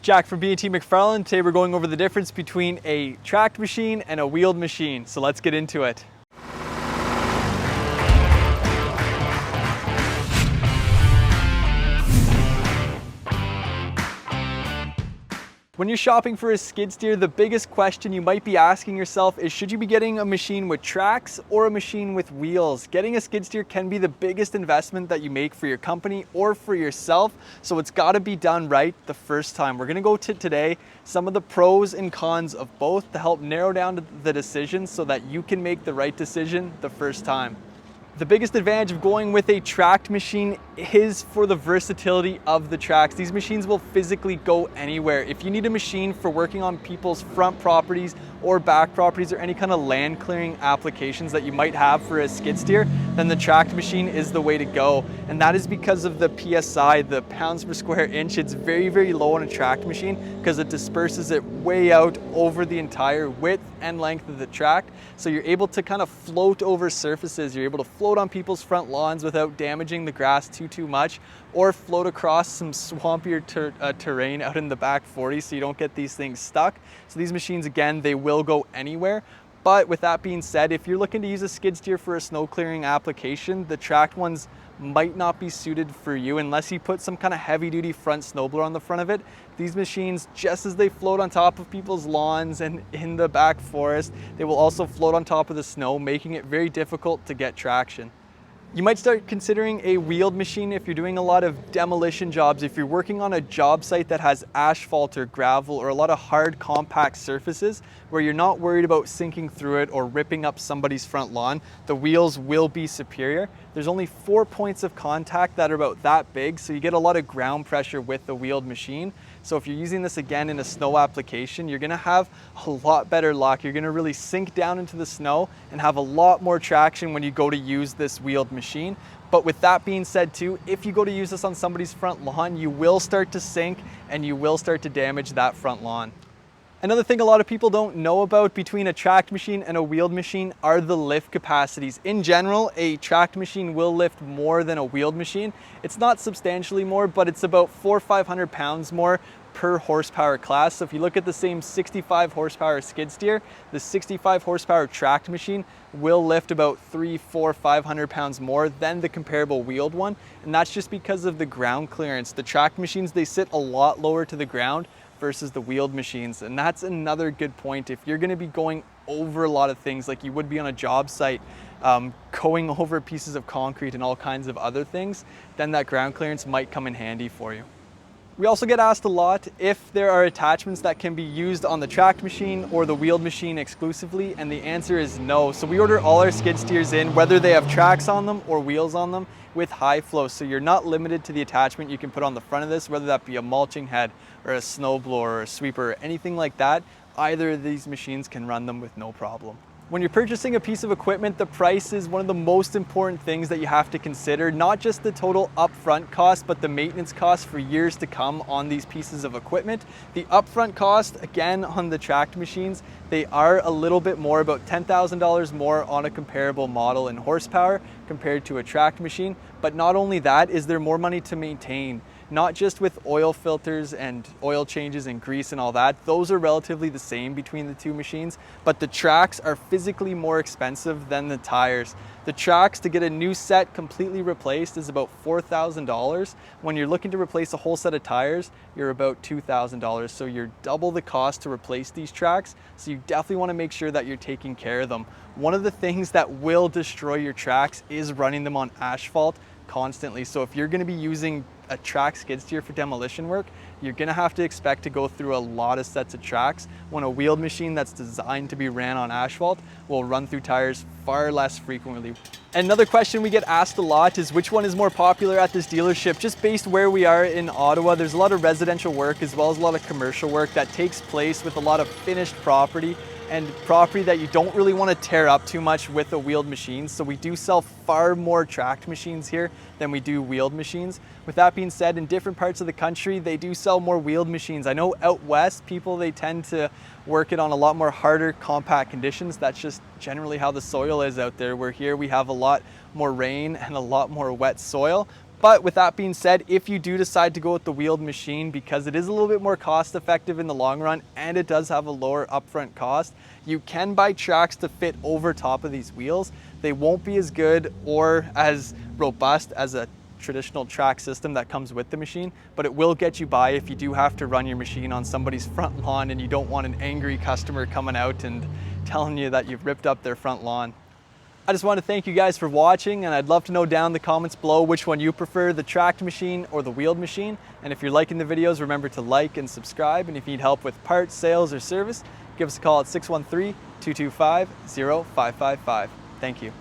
Jack from B&T MacFarlane. Today we're going over the difference between a tracked machine and a wheeled machine. So let's get into it. When you're shopping for a skid steer, the biggest question you might be asking yourself is, should you be getting a machine with tracks or a machine with wheels? Getting a skid steer can be the biggest investment that you make for your company or for yourself, so it's got to be done right the first time. We're going to go to today some of the pros and cons of both to help narrow down the decision so that you can make the right decision the first time. The biggest advantage of going with a tracked machine is for the versatility of the tracks. These machines will physically go anywhere. If you need a machine for working on people's front properties or back properties or any kind of land clearing applications that you might have for a skid steer, then the tracked machine is the way to go. And that is because of the PSI, the pounds per square inch. It's very, very low on a tracked machine because it disperses it way out over the entire width and length of the track. So you're able to kind of float over surfaces. You're able to float on people's front lawns without damaging the grass too much, or float across some swampier terrain out in the back 40 so you don't get these things stuck. So these machines, again, they will go anywhere. But with that being said, if you're looking to use a skid steer for a snow clearing application, the tracked ones might not be suited for you unless you put some kind of heavy duty front snowblower on the front of it. These machines, just as they float on top of people's lawns and in the back forest, they will also float on top of the snow, making it very difficult to get traction. You might start considering a wheeled machine if you're doing a lot of demolition jobs, if you're working on a job site that has asphalt or gravel or a lot of hard compact surfaces where you're not worried about sinking through it or ripping up somebody's front lawn. The wheels will be superior. There's only 4 points of contact that are about that big, so you get a lot of ground pressure with the wheeled machine. So if you're using this again in a snow application, you're gonna have a lot better luck. You're gonna really sink down into the snow and have a lot more traction when you go to use this wheeled machine. But with that being said too, if you go to use this on somebody's front lawn, you will start to sink and you will start to damage that front lawn. Another thing a lot of people don't know about between a tracked machine and a wheeled machine are the lift capacities. In general, a tracked machine will lift more than a wheeled machine. It's not substantially more, but it's about 400 or 500 pounds more per horsepower class. So if you look at the same 65 horsepower skid steer, the 65 horsepower tracked machine will lift about 300, 400, 500 pounds more than the comparable wheeled one. And that's just because of the ground clearance. The tracked machines, they sit a lot lower to the ground versus the wheeled machines. And that's another good point. If you're gonna be going over a lot of things like you would be on a job site, going over pieces of concrete and all kinds of other things, then that ground clearance might come in handy for you. We also get asked a lot if there are attachments that can be used on the tracked machine or the wheeled machine exclusively, and the answer is no. So we order all our skid steers in, whether they have tracks on them or wheels on them, with high flow. So you're not limited to the attachment you can put on the front of this, whether that be a mulching head or a snowblower or a sweeper or anything like that. Either of these machines can run them with no problem. When you're purchasing a piece of equipment, the price is one of the most important things that you have to consider, not just the total upfront cost, but the maintenance cost for years to come on these pieces of equipment. The upfront cost, again, on the tracked machines, they are a little bit more, about $10,000 more on a comparable model in horsepower compared to a tracked machine. But not only that, is there more money to maintain. Not just with oil filters and oil changes and grease and all that. Those are relatively the same between the two machines, but the tracks are physically more expensive than the tires. The tracks, to get a new set completely replaced, is about $4,000. When you're looking to replace a whole set of tires, you're about $2,000. So you're double the cost to replace these tracks. So you definitely want to make sure that you're taking care of them. One of the things that will destroy your tracks is running them on asphalt constantly. So if you're going to be using a track skid steer for demolition work, you're going to have to expect to go through a lot of sets of tracks, when a wheeled machine that's designed to be ran on asphalt will run through tires far less frequently. Another question we get asked a lot is which one is more popular at this dealership. Just based where we are in Ottawa, there's a lot of residential work as well as a lot of commercial work that takes place with a lot of finished property and property that you don't really want to tear up too much with a wheeled machine. So we do sell far more tracked machines here than we do wheeled machines. With that being said, in different parts of the country, they do sell more wheeled machines. I know out west, people, they tend to work it on a lot more harder, compact conditions. That's just generally how the soil is out there. Where here we have a lot more rain and a lot more wet soil. But with that being said, if you do decide to go with the wheeled machine, because it is a little bit more cost effective in the long run and it does have a lower upfront cost, you can buy tracks to fit over top of these wheels. They won't be as good or as robust as a traditional track system that comes with the machine, but it will get you by if you do have to run your machine on somebody's front lawn and you don't want an angry customer coming out and telling you that you've ripped up their front lawn. I just want to thank you guys for watching, and I'd love to know down in the comments below which one you prefer, the tracked machine or the wheeled machine. And if you're liking the videos, remember to like and subscribe. And if you need help with parts, sales, or service, give us a call at 613-225-0555. Thank you.